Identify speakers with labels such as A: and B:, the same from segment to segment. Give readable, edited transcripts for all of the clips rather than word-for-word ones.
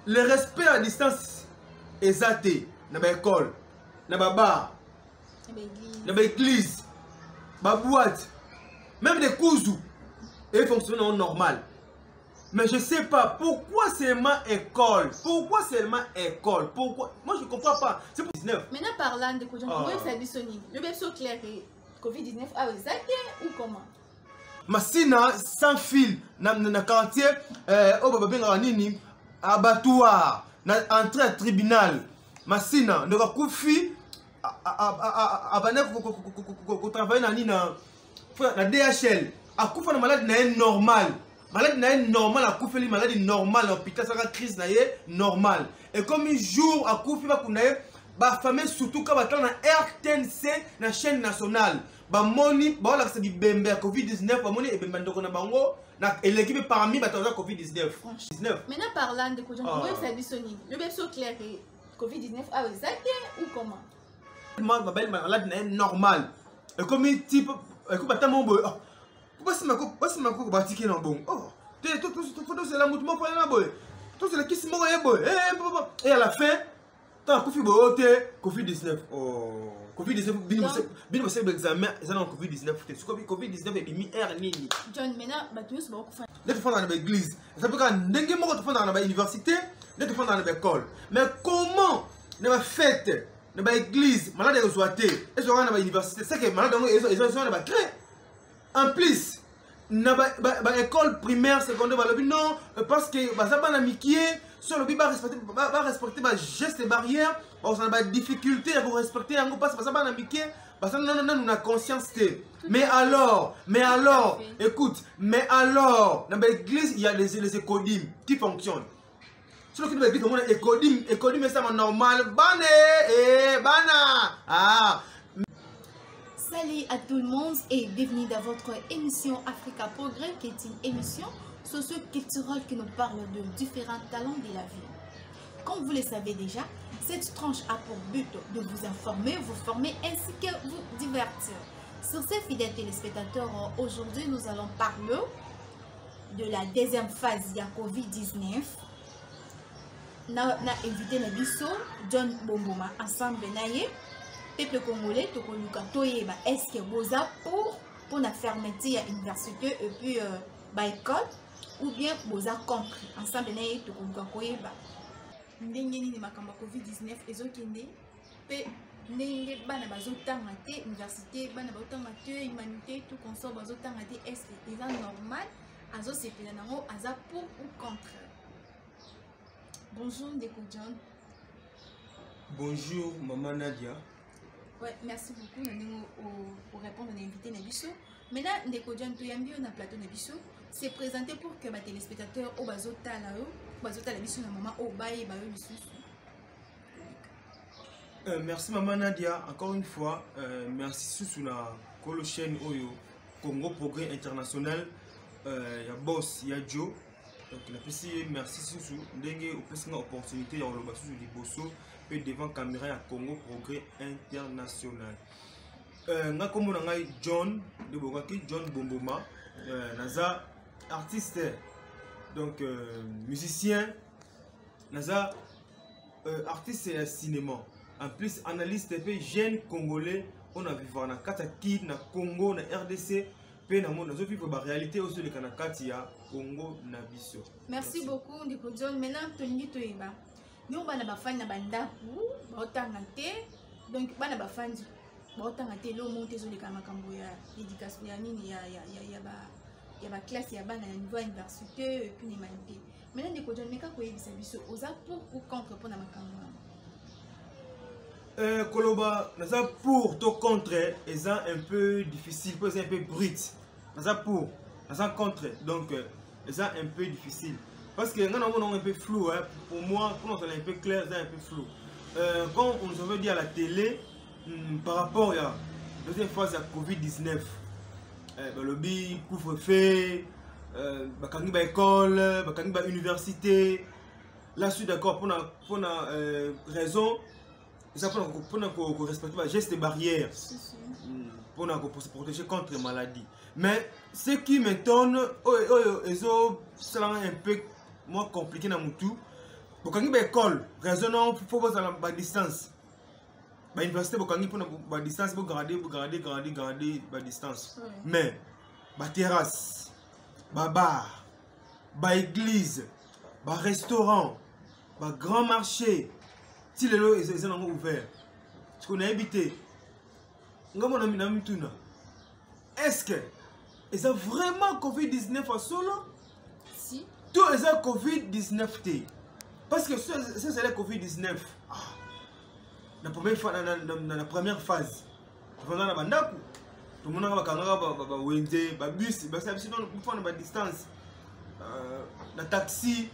A: le respect à distance est athée dans l'école, dans la bar, dans l'église, dans la boîte, même des cousous, et fonctionnent en normal. Mais je ne sais pas pourquoi seulement école. Pourquoi seulement école? Pourquoi? Moi je ne comprends pas. C'est pour 19.
B: Maintenant parlant de quoi, le bien sûr clair que Covid-19 a exagéré ou comment?
A: Massina sans fil dans le quartier au Baba Nini abattoir entrée à tribunal. Massina ne va koufi à travailler dans DHL. À koufa na malade na normal. Malade na normal à koufa li maladie normale hôpital ça crise na normal. Et comme un jour à koufi ba kunaye ba famille surtout quand ba na RTNC na chaîne nationale. Ba moni ba la c'est du bembe Covid-19 ba moni e bembe ndoko na bango na l'équipe parmi ba toza Covid-19.
B: Maintenant parlant de quoi, le bien sûr clair que Covid-19 a exagéré ou comment?
A: Ma belle malade na normal. Et comme un type écoute ba tambo pourquoi c'est ma coupe bâtie dans bon? Oh, tout c'est la mouvement pour la boy. Tout c'est le qui se moque boy. Et à la fin, tant que Covid-19. Oh, Covid-19, bien c'est l'examen, ils ont Covid-19. Covid-19 est mis air nini.
B: John, maintenant, tu es beaucoup.
A: Ils te font dans l'église. Ça peut quand dengue mort te font dans l'université, ils te font dans l'école. Mais comment ne va fête, ne va église, malade de soité, ils sont dans l'université. C'est que malade ils ont créé. En plus, dans l'école primaire, secondaire, non, parce que ça va amitié, sur le bi va respecter les gestes et barrières, on a des difficultés pour respecter un parce que ça va amitié, parce que non, on a conscience. Mais alors, écoute, mais alors, dans l'église, il y a les écodymes qui fonctionnent. Sur le l'église, on a écodymes, mais ça va normal, bana,
B: Salut à tout le monde et bienvenue dans votre émission Africa Progrès, qui est une émission socio-culturelle qui nous parle de différents talents de la vie. Comme vous le savez déjà, cette tranche a pour but de vous informer, vous former ainsi que vous divertir. Sur ces fidèles téléspectateurs, aujourd'hui nous allons parler de la deuxième phase de la Covid-19. Nous avons invité Nabiso, John Bomboma, ensemble naïe. Peuple congolais, est-ce que vous avez pour la fermeture à l'université et puis à l'école ou bien vous avez compris ensemble naïe to koyeba ndenge ni makamba Covid-19 ezokende pe ndenge bana bazotanga te université bana bazotanga te humanité tout consort bazotanga te est-ce que c'est normal azo sepela nango aza pour ou contre? Bonjour Ndeko John.
A: Bonjour maman Nadia.
B: Ouais, merci beaucoup pour répondre à l'invité Nabiso. Maintenant, Ndeko John, tu as mis un plateau Nabiso. C'est présenté pour que les téléspectateurs au bazota la biso na maman au baye ba yo biso.
A: Merci maman Nadia encore une fois. Merci sous la colo chaîne Oyo Congo Progrès International. Il y a Boss, il y a Joe. Donc la PC merci sous ndenge opesanga opportunité ya loba sous di bosso et devant caméra ya Congo Progrès International. Nga kombo na ngai John de Bokaki John Bomboma, naza artiste donc musicien, naza artiste de cinéma. En plus analyste et jeune congolais on a vivre na Kataki na Congo na RDC. Réalité aussi le Kanakati ya Congo na biso.
B: Merci beaucoup Ndeko John. Maintenant tolingi toyeba. Nous bana bafani na bandaku baotanga te. Donc bana bafani baotanga te lo monte zo le kamakambo ya éducation ya nini ya ba classe ya bana na niveau université et puis humanité. Maintenant Ndeko John meka koyebisa biso oza pour contre pour na makambo.
A: Koloba, naza pour to contre, est un peu difficile, c'est un peu brut. Naza pour, naza contre, donc c'est un peu difficile. Parce que nous avons un peu flou, hein. Pour moi, pour nous c'est un peu clair, c'est un peu flou. Quand on nous avait dit à la télé, par rapport à la deuxième phase de la Covid-19, le lobby couvre-feu, bakangi ba école, bakangi ba université, là je suis d'accord pour la raison. Ça pour respecter les gestes et barrières pour se protéger contre les maladies. Mais ce qui m'étonne, c'est un peu moins compliqué dans mon tout. bokangi ba école raisonnant faut pas à la distance ba université bokangi pour la distance pour garder ba distance mais ba terrasse ba bar ba église ba restaurant ba grand marché si les lots ils sont ouverts ce qu'on a habité ngamo na mituna est-ce que ils ont vraiment Covid-19 à solo
B: si
A: tout est Covid-19 parce que c'est la Covid-19 la première fois dans la première phase pendant la bandaku tout le monde a bakanga wende ba bus ba ça sinon pour faire une distance la taxi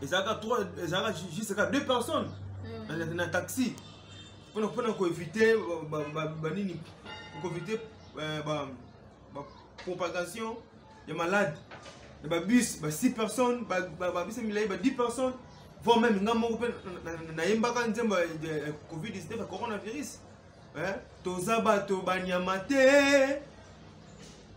A: et ça a juste 2 personnes dans un taxi pour éviter nini pour éviter propagation des malades ba bus 6 personnes ba bus milai 10 personnes voire même ngamo na yembaka nzemba de Covid-19 coronavirus toza bato banyamate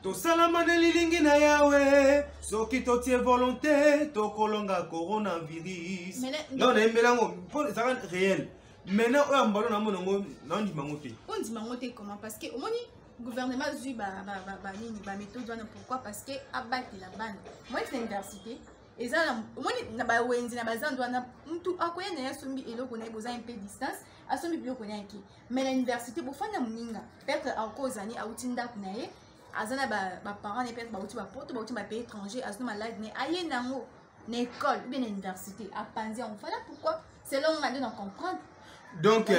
A: to salama na lilingi na yawe soki totie volonté to kolonga coronavirus non na yemelango pour ça rend réel maintenant on mbalo na monongo na ndima ngote
B: on dit mangote comment parce que au moni gouvernement zui ba méthode pourquoi parce que abati la bande moi c'est université et ça moni na ba wenzi na bazando na mtu akoya na yasombi eloko na boza un peu distance asombi biloko na yaki mais na université bo fanya muninga peut-être à cause ani autinda kunaye azana ba parents ne peut-être ba uti ba poto ba uti ba pays étranger azana malade ne aye nango na école ou bien na université à panzi on fala pourquoi c'est là on a de comprendre
A: donc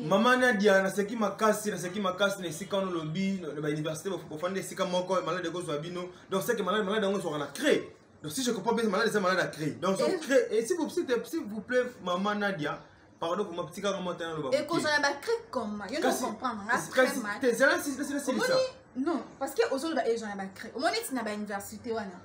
A: maman Nadia na seki makasi na sika no lobby na université pour fonder sika moko malade ko zwabino donc c'est que malade on sera na créer donc si je comprends bien malade c'est malade à créer donc et s'il vous plaît maman Nadia pardon pour ma petite remontée dans le bas
B: et qu'on a ba créer comment je ne comprends pas
A: c'est ça
B: non parce que aux autres ba gens ba créer au moins na ba université wana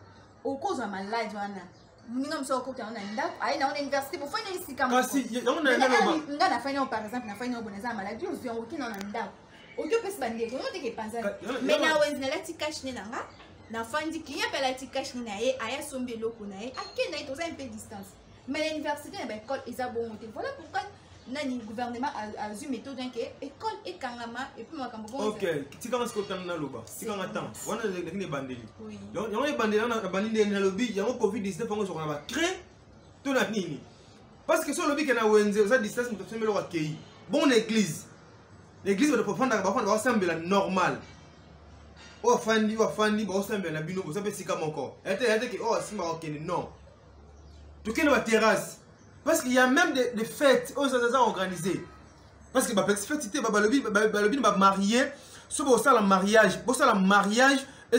B: au cause de malade wana Mungino mso okuta ona ndako aina ona université pour faire ici comme
A: kasi on a
B: nga na fanya par exemple na fanya boneza maladie on vient okina ona ndako okyo pesi bande ko on te ke panza mais na wenzi na lati cash ni nanga na fandi client pe lati cash ni na ye aya sombe loko na ye akena ito za un peu distance mais l'université na ba école isa bon monter voilà pourquoi nani gouvernement a eu méthode que école et kangama et puis makambo
A: OK tika nga skota na loba tika nga temps wana le bandeli donc yango bandeli na bandeli na lobby yango Covid-19 ngo sokona ba créer to na nini parce que so lobby ke na wenze za distance muto semelo wa kei bon l'église ba profanda ba sambela normal o fandi ba sambela bino bo sape sika moko ete ke o simba okene non to kene ba terrasse. Parce qu'il y a même des fêtes aux organisées. Parce que les fêtes, ils sont mariés. Si vous avez un mariage, et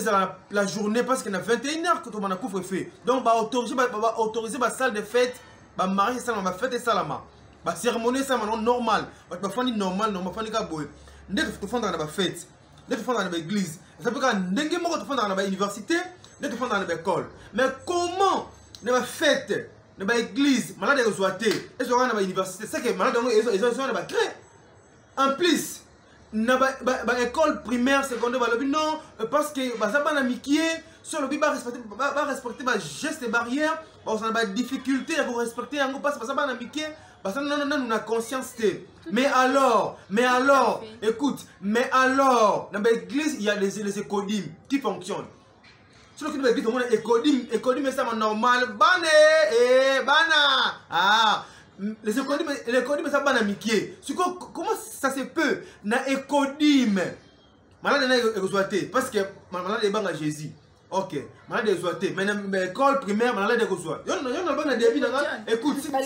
A: la journée, parce qu'il y a 21h que on a couvre-feu. Donc, autoriser la salle de fête, la mariage, la fête et la cérémonie, c'est normal. La famille normal, la famille boy. Dès que tu fais dans la fête, dès que tu fais dans l'église, ça peut être dès que tu fais dans l'université, dès que tu fais dans l'école. Mais comment la fête na ba église malade rezoité et so na ba université c'est que malade ils ont na ba créer en plus na ba école primaire secondaire ba lobi non parce que ba ça na mikié sur le ba respecter ba gestes barrières ba ça na ba difficulté pour respecter yango parce que ça na mikié ba ça non na conscience té mais alors écoute mais alors na ba église il y a les écodim qui fonctionnent. Sur le qui dit écodim c'est normal bana les écodim ça bana mikié comment ça se peut na écodim malade na exploité parce que malade banga Jésus OK malade exploité mais na école primaire malade exploité yo na bana débit na écoute s'il te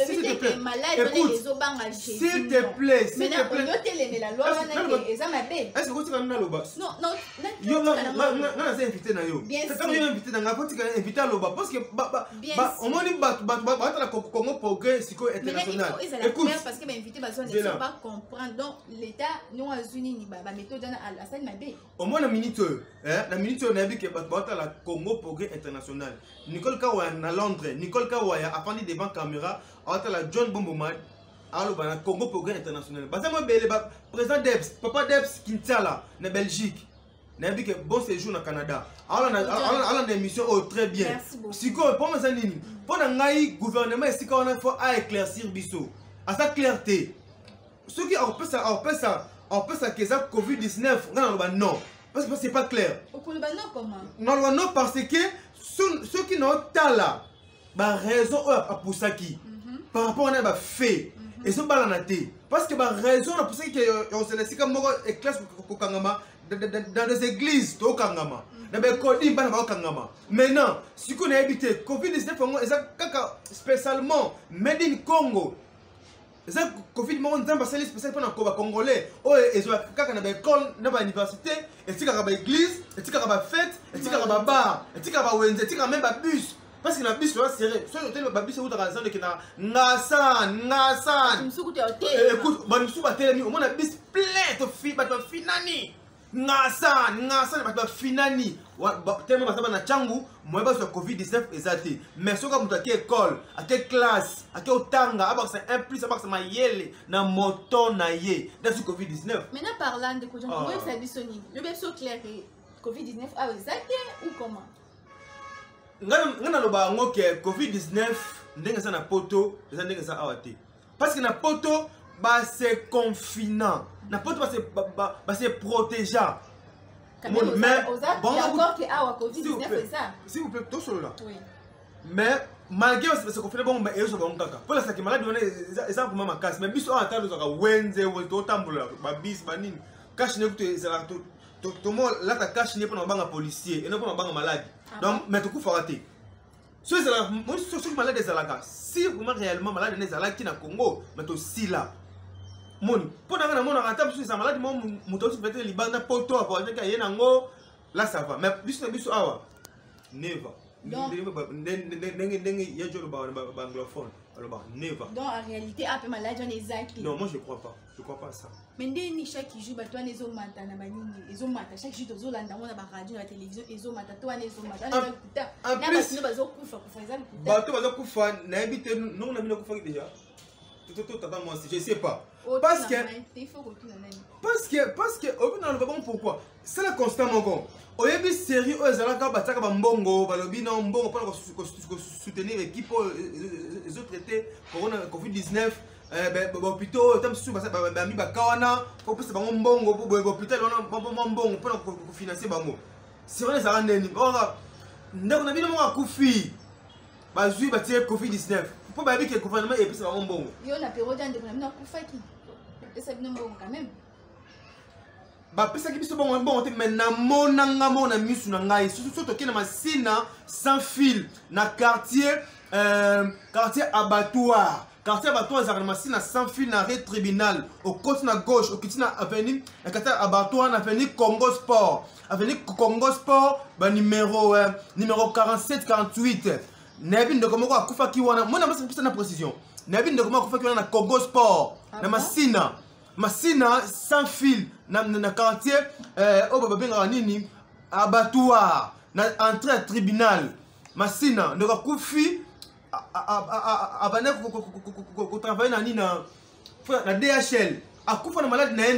A: plaît s'il te plaît est-ce que vous avez na loba
B: non
A: yo na invité na yo c'est comme invité na ngapoti ka invité à loba parce que on moni ba la Congo progrès siko international
B: écoute parce que ba invité ba ne sont pas comprendre donc l'état nous a unis ni ba méthode à la scène mabe
A: au moins la minute na bi ke ba la Congo progrès international Nicole Kawa na Londres Nicole Kawa a afandi devant caméra à la John Bombomad alors ba Congo progrès international ba ça mo bele ba président Debs papa Debs Kintala na Belgique nayebi que bon séjour na Canada ala na émission oh très bien siko pour moi ça nini pour na ngai gouvernement esika on a faut à éclaircir biso à sa clarté ceux qui on peut ça que ça Covid-19 non parce que c'est pas clair
B: comment
A: non parce que ceux qui n'ont pas là ba raison à poussaki par rapport à ba fait et ce balanaté parce que ba raison à poussaki que on se laisse comme éclaircir kokangama dans les églises au Kangama. Maintenant, si on a habité Covid-19, spécialement Made in Congo. Covid-19 c'est spécial pour les Congolais. Ils ont une école, une université, une église, une fête, une bar, une bus. Parce que la bus est serrée. Si le bus est où dans écoute, on a bus plein de filles, finani. Ngasa na finani tellement basaba na changu moi ba sur Covid-19 exacté mais so ka muta école à quelle classe à quel otanga aba c'est un plus aba c'est mayele na moto na ye dans ce Covid-19
B: maintenant parlant de quoi on fait du soni le bien so clair que Covid-19 a exacté ou comment
A: ngana loba ngo que Covid-19 ndenge ça na poto ça ndenge ça awate parce que na poto bah c'est confinant n'importe quoi c'est protégeant
B: mais bon d'accord que a Covid-19 ça
A: s'il vous plaît tout solo là
B: oui
A: mais malgré ce confinement bon mais ils sont bon kaka pour la ça qui malade on ça pour ma casse mais biso attendre ça wenze ou to tambola ba bis banini cache ne que ça tout monde là ta cache ne pour banga policier et non pour banga malade donc mais tout coup faut rater ceux là moi ceux malade des alaka si vraiment réellement malade des alaka qui na Congo mais aussi là Moni, pour n'a mon arrêtable sur sa maladie, mon mouton se fait libanda poto pour dire qu'il y a ngo là ça va. Mais biso awa never. Il y a jo le anglophone. Alors never.
B: Donc en réalité a peu maladie on est acquis.
A: Non, moi je crois pas. Je crois pas ça.
B: Mais ndeni chaque jour ba toi les mata na banini, les mata chaque jour aux landa on a ba radio na télévision les mata toi les mata na kuta.
A: En plus
B: na bazo kufa pour exemple.
A: Ba to bazo kufa na habite non na mina kufa déjà. Tout moi je sais pas. Parce que au final on pourquoi c'est la constant mon au début sérieux aux alaka bataka bambongo balobi na mbongo pour soutenir l'équipe les autres traités corona Covid-19 hôpitaux tam sous ba mi ba kawana pour pousser bango mbongo pour hôpital on mbongo pour financer bango c'est vrai ça rend neni ora ndako na bino mo akufi ba zui ba tie Covid-19 pour ba bi que gouvernement et puis ça bango mbongo
B: yo na période de gouvernement akufaki ça vient bon quand même
A: ba pesa ki biso bon mais na monanga mona misu na ngai surtout to kena masina sans fil na quartier abattoir za masina sans fil na rue tribunal au côté na gauche au kitina avenue na quartier abattoir na avenue Congo Sport ba numéro 47 48 nabi ndoko moko akufa ki wana mona masa na précision nabi ndoko moko akufa ki wana na Congo Sport na masina sans fil na quartier au babenga nini abattoir na entrée à tribunal masina ndoko kufi abane ko travailler na nina na DHL akufa na malade na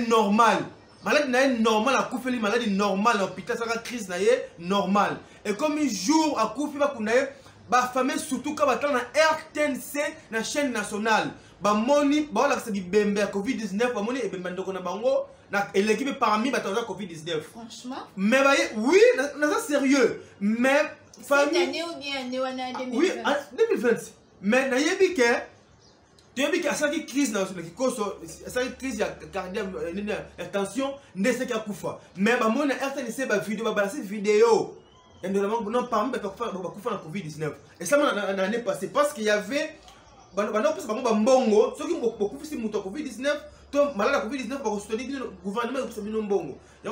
A: normal akufeli maladie normale hôpital ça crise na ye normal et comme un jour akufi ba kunaye ba famille surtout ka batala na RTNC na chaîne nationale ba moni ba la c'est bibembe Covid-19 ba moni e bembe ndoko na bango na l'équipe parmi ba taza Covid-19
B: franchement
A: mais ba oui na ça sérieux mais
B: famille cette année ou bien année wana 2020
A: oui 2020 mais na yebi que tu yebi que ça qui crise na qui cause ça crise ya cardiaque attention ndese ki akufa mais ba moni RTNC ba vidéo ba balancer vidéo et non parmi les Covid-19 et ça l'année passée parce qu'il y avait ceux qui ont beaucoup de Covid-19 malade à Covid-19 pour soutenir le gouvernement et le bongo mais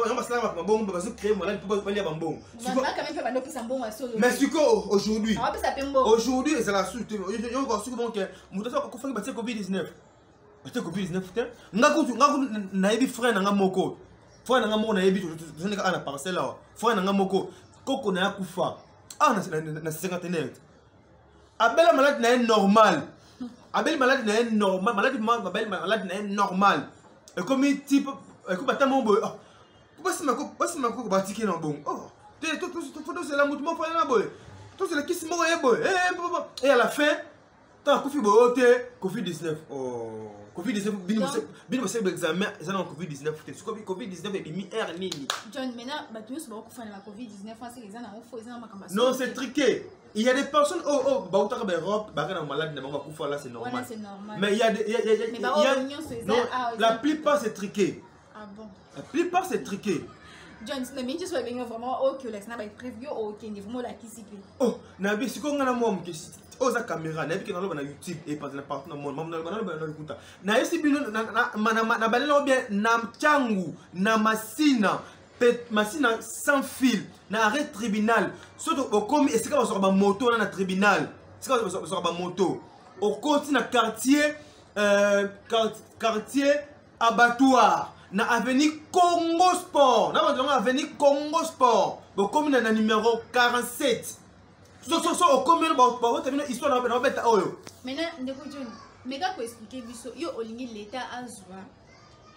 A: aujourd'hui c'est la suite Covid-19 Koko na kufa na 59 abela malade na normal abel malade na normal malade na normal et comme type comme bata mombo Basi mako batiki na bon. Oh, tout c'est la mouvement pour la boy. Tout c'est la qui se moque boy. Et à la fin, t'as Kofi Boyote, Covid-19. Oh, Covid-19 bino c'est l'examen, ça dans Covid-19. Covid-19 et mi R nini.
B: John, maintenant, bah tu sais pas la Covid-19, c'est les gens ont fait ça.
A: Non, c'est triqué. Il y a des personnes bah autant que Europe, bah quand malade n'a pas coup là c'est normal.
B: Ouais, c'est normal.
A: Mais il y a la plupart c'est triqué.
B: Ah bon.
A: La plupart c'est triqué.
B: John, le métier soit bien vraiment ok, l'ex n'a pas prévu ok, ni vraiment la qui s'y fait.
A: Oh, nabi si ko ngana mom ke oh za caméra nabi ke na loba na YouTube et pas na partout na monde mam na kuta na yesi bino na balela bien na mchangu na masina masina sans fil na arrêt tribunal surtout au commis et c'est quand on ba moto na tribunal c'est quand on ba moto au côté na quartier abattoir na avenue Congo Sport na avenue Congo Sport au commis na numéro 47 au commis ba terminer histoire na beta oyo
B: maintenant ndeko John mais quand expliquer biso yo olingi l'état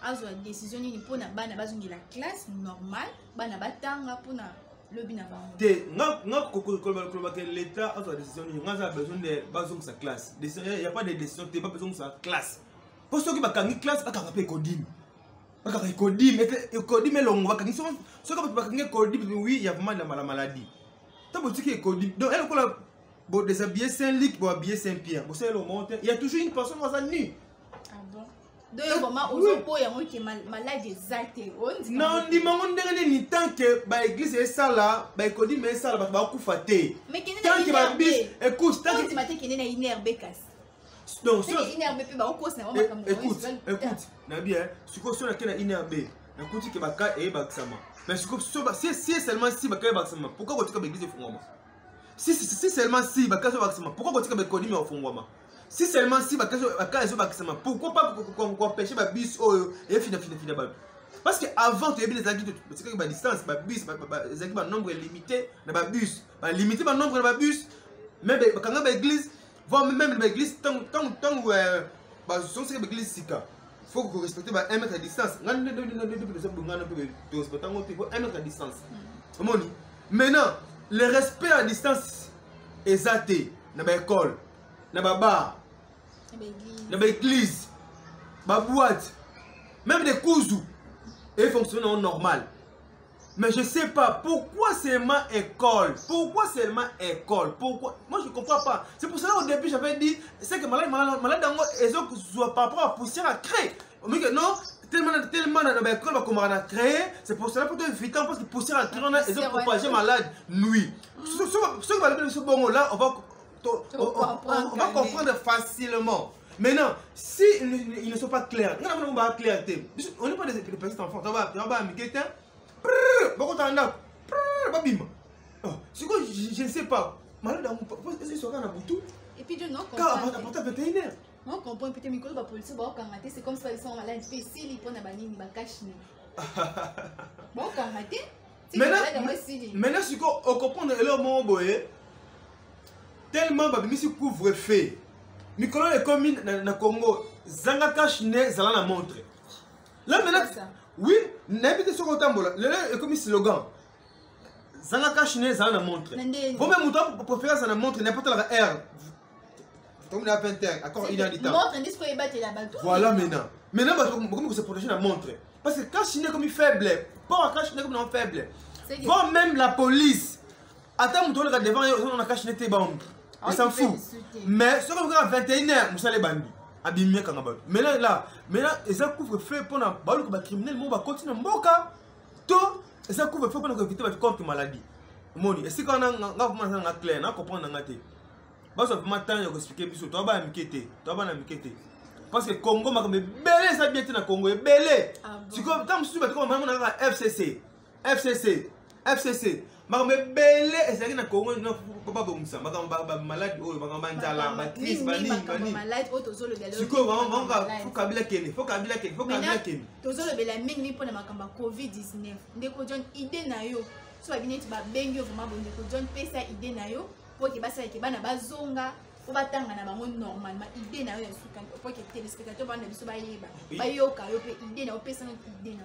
B: azwa décision ni pour na bana bazungi la classe normale bana batanga pour na lobi na bango
A: te nga ko que l'état azwa décision ni nga a besoin de bazong sa classe il y a pas de décision te pas besoin sa classe pour ceux qui bakangi classe akaka pe kodim bakaka kodim elongo bakangi ceux qui bakangi kodim oui il y a vraiment de la maladie ta boutique kodim donc elle ko la bon déshabiller Saint-Luc pour habiller Saint-Pierre vous savez le monte il y a toujours une personne dans nu.
B: Ah bon donc moment aux po ya mo qui malade exacte
A: non ndi mango ndenge ni tant que ba église est ça là ba kodim est ça là ba kufa te
B: mais qui
A: tant que ba bis écoute tant que
B: tu m'as dit qu'il y a une herbe casse
A: donc
B: une herbe pe ba ko c'est vraiment
A: écoute na bien ce que sur la une herbe écoute que ba ka e ba ksama mais ce que si seulement si ba ka ba ksama pourquoi ko tika ba église fungoma si seulement si ba ka ba ksama pourquoi ko tika ba kodim au fungoma si seulement si ba ka ba ksama pourquoi pas ko empêcher ba bis et fina ba parce que avant tu as bien les acquis parce que ba distance ba bus les acquis ba nombre limité na ba bus ba limiter ba nombre na ba bus mais ba kanga ba église voir même l'église tant bah son c'est l'église sika faut que respecter 1 mètre de distance un mètre de distance maintenant le respect à distance est athée na ba école na ba bar na ba église ba boîte même des cousous et fonctionnent en normal. Mais je sais pas pourquoi seulement école. Pourquoi moi je comprends pas. C'est pour cela au début j'avais dit c'est que malade ils ont par rapport à poussière à créer. Mais non, tellement dans l'école va comment on a créé, c'est pour cela pour te éviter parce que poussière à créer ils ont propagé malade nuit. Ce qui va le bon là on va comprendre facilement. Maintenant, si ils ne sont pas clairs, on va clarté. On n'est pas des petits enfants, on va m'inquiéter. Je ne sais pas.
B: Et puis, non, on comprend peut-être que la police c'est comme ça ils sont malades. Si ils prennent la banine, ils vont cacher.
A: Maintenant, si on comprend leur mot, tellement de couvre-feu. Nicolas est comme dans le Congo, Zanga Kachine, Zala la montre. Là maintenant, oui, n'habitez sur le tambour. Le comme slogan. Zanga Kachine, Zala la montre. Vous même pour préférer ça la montre, n'importe la R. Comme la peinture, accord inhabitable.
B: Montre, n'est-ce pas, il la bateau.
A: Voilà maintenant. Maintenant, comment se protéger la montre? Parce que Kachine comme il faible, pas Kachine comme il faible. Voir même la police. Attends, on regarde devant, on a Kachine tes bombes. On s'en fout. Mais ce qu'on regarde à 21h, nous allons bandi. Abîmer quand même. Maintenant, ils ont couvre-feu pour les criminels, ils vont continuer. Ils ont couvre-feu pour éviter de contre maladie. Et si on a clair, on comprend. Parce que maintenant, je vais expliquer, tu vas m'inquiéter. Parce que Congo, je vais belé, ça bien dans Congo, belé. Si comme tant que tu vas FCC. Mais belé, et c'est que Congo, non, faut pas bon ça. Malade, crise,
B: malade,
A: faut kabila kene.
B: Tozo le bela mingi pour na COVID-19. Ndeko John idée na yo. So babine tu ba bengo vraiment bon ndeko John pesa idée na yo pour que basa ke bana bazonga. Pour batanga na bango normalement idée na yo ya suka pour que téléspectateurs bana biso ba yeba. Ba yoka yo pe idée na yo pesa na idée na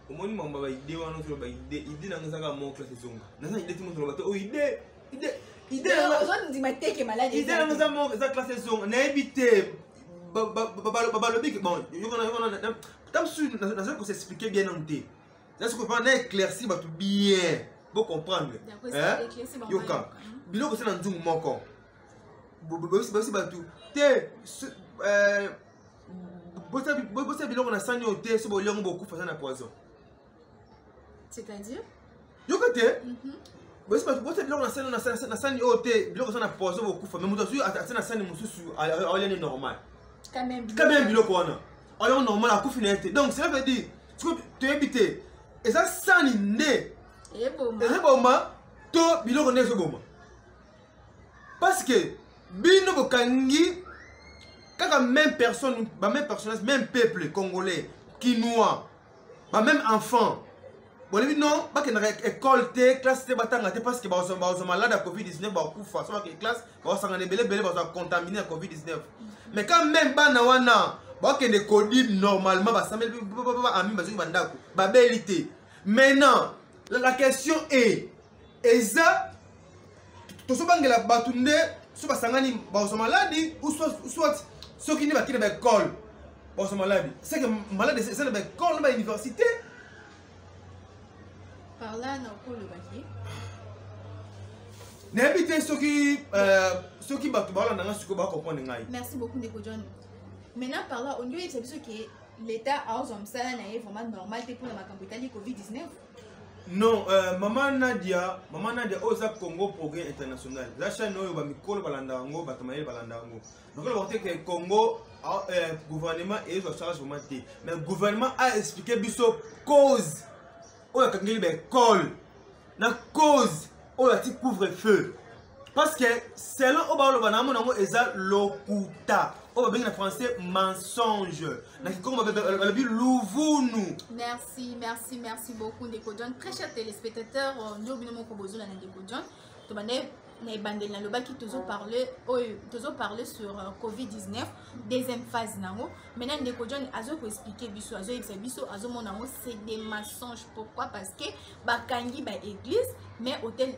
B: yo.
A: au moins maman ba idée wana to ba idée na ngazaka mo classe zonga na idée tout monde ba idée
B: on dit ma tête malade
A: idée na ngazaka mo za classe zonga na éviter ba lobi bon yo tam su na ça pour s'expliquer bien en té là ce que pas na éclairci ba tout bien pour comprendre yoka biloko c'est na nzungu moko bosi ba tout té bosa biloko na sani ote so bolongo beaucoup fa na poison.
B: C'est-à-dire
A: yo côté bosa biloko na sani ote biloko na poison beaucoup fa mais muto su atena sani mususu ayane normal
B: quand même
A: biloko wana ayane normal akufi na été donc cela veut dire tu éviter et ça sani né et boma to biloko ne so boma parce que bino bokangi kaka même personne, même personnage, même peuple congolais, quinois, même enfant. Bon, non, pas que école, classe, parce que sont malades à Covid-19, parce que classe, sont contaminés à Covid-19. Mais quand même, que les codines normalement, maintenant, la question est, ça, tout ce que la batunde, soit sangani, sont malades, ou soit ceux qui ne vont pas à l'école pour se malade, c'est que malade c'est à l'école, à l'université.
B: Par là, on a le baquet.
A: N'habitez ceux qui battent dans la ce que va comprendre.
B: Merci beaucoup, Ndeko John. Maintenant, par là, on dit que l'État a vraiment normal pour la campagne Covid-19.
A: Non, maman Nadia, Oza Congo Progrès International. La chaîne va mikolo balandango, batamaye balandango. Donc le vote que Congo gouvernement et sa charge vraiment. Mais le gouvernement a expliqué biso cause. On a kangeli école. La cause on a dit couvre-feu. Parce que selon Oba le banamo nango eza lokuta. On va bien en français mensonge.
B: Merci beaucoup Ndeko John. Très chers téléspectateurs, nous avons proposé la Ndeko John. Toujours parler sur Covid-19 deuxième phase nango. Maintenant Ndeko John azo ko expliquer biso azo monango c'est des mensonges. Pourquoi? Parce que bakangi ba église mais hôtel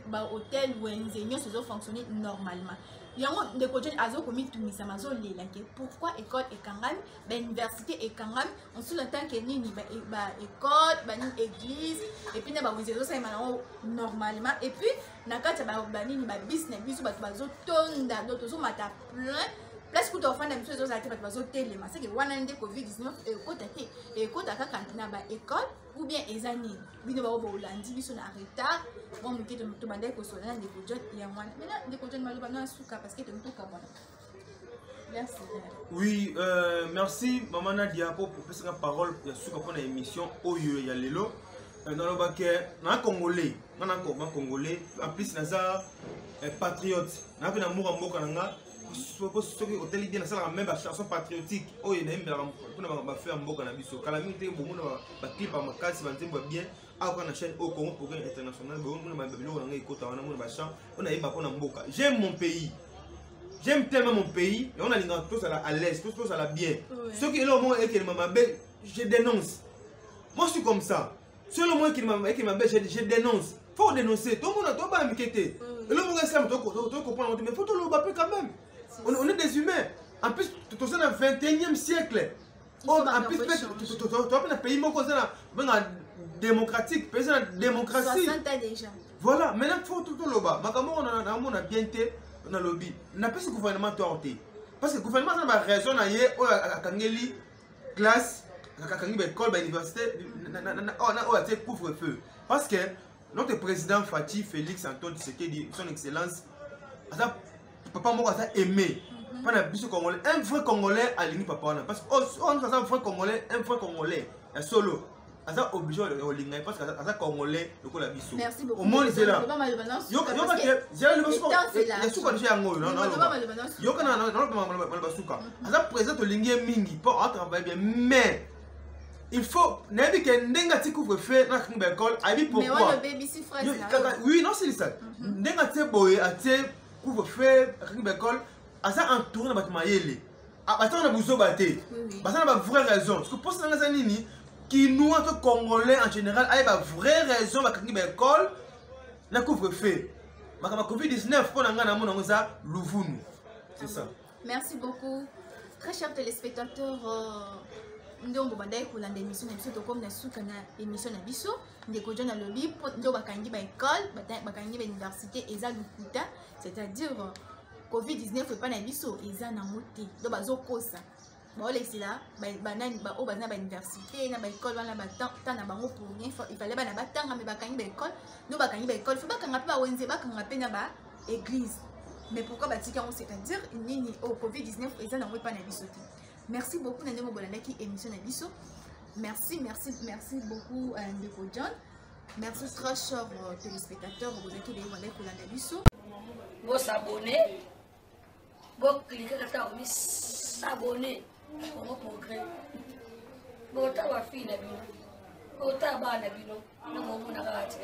B: ou enseignant se fonctionner normalement. Yango Ndeko John azo komi tumisa mazo lela ke pourquoi école et kangam ba université et kangam on sous le temps que nini ba école ba ni église et puis na ba wenzezo ça manango normalement et puis na kati ba nini ba business biso ba bazo tonda d'autres zo mata plein place que tu offres des choses à faire bazo telema c'est que wana ndé Covid-19 et kota kaka na ba école ou bien ezani bino ba olandi biso na retard bon muke to bandai ko sona Ndeko John ya mwana mais Ndeko John maloba na suka parce que tu me toka bona. Merci.
A: Oui, merci maman Nadia pour passer la parole sur la émission Oyo ya lelo dans le baquet na congolais en plus naza patriote na pe na mura mboka nanga ceux qui hôtel idée na sala même chanson patriotique oyo na mbela pour na faire mboka na biso kala mingi te bomo na ba clip ma kasi ba nzembo bien a na chaîne au Congo Progrès International bomo na babilo na ngai kota wana mo ba chant on a yeba pour na mboka. J'aime mon pays. J'aime tellement mon pays et on a l'ingrédient tous à l'aise, tous à la bien. Ceux qui ont le mot et qui m'appellent, je dénonce. Moi je suis comme ça. Ceux le mot qui m'appellent, je dénonce. Faut dénoncer. Tout le monde doit pas m'inquiéter. Et le mot islam, tu comprends, mais faut tout le battre quand même. On est des humains. En plus, tu es dans le 21e siècle. En plus, tu as un pays démocratique, démocratie.
B: 60 ans déjà.
A: Voilà, maintenant il faut tout le bas. On a bien été. On a lobby. On n'a pas ce gouvernement torté. Parce que le gouvernement n'a pas raison à Kangeli, classe, à école, à l'université, on a couvre-feu. Parce que notre président Fatih Félix Antoine Tshisekedi, son excellence, papa m'a aimé. Un vrai Congolais à l'uni papa. Parce qu'on a un vrai Congolais, un solo. Asa obligé de linga parce que asa congolais le la biso.
B: Merci beaucoup.
A: Au monde c'est là. Yo j'ai le basuka. Ya suka déjà ngo non. Yo kana non le basuka. Asa président to linga mingi pour travailler bien mais il faut n'abi que ndenga ti couvre-feu na kinga école abi pourquoi.
B: Mais on le baby si frère.
A: Oui non c'est ça. Ndenga ti boye ate couvre-feu kinga école asa entouré na bâtiment yele. Bâtiment na buzo baté. Bâtiment na vraie raison parce que pour ça nini Kinois que Congolais en général, il y a une vraie raison pour que l'école ne couvre-feu. Mais Covid-19, pour nous ça, c'est ça.
B: Merci beaucoup. Très chers téléspectateurs, nous avons une émission émission na biso ndeko jona lobi ndo bakangi ba école bakangi ba université eza lukuta, c'est-à-dire Covid-19 pas na biso eza na moté do bazokosa baolesila banani ba o bana ba université na ba école wana ba temps na bango pour rien il fallait bana batanga mais bakangi ba école ndo bakangi ba école faut bakanga pe ba wenze bakanga pe na ba église. Mais pourquoi batika on, c'est-à-dire nini au Covid-19 eza na pas na biso. Merci beaucoup Nandemo Bolandaki émission na biso. Merci beaucoup Ndeko John. Merci très chers téléspectateurs vous êtes les Wanda Kolanda biso.
C: Vous s'abonner. Vous cliquez sur le s'abonner pour mon progrès. Vous t'avez fini na bino. Vous t'avez bana bino. Na mo na gati.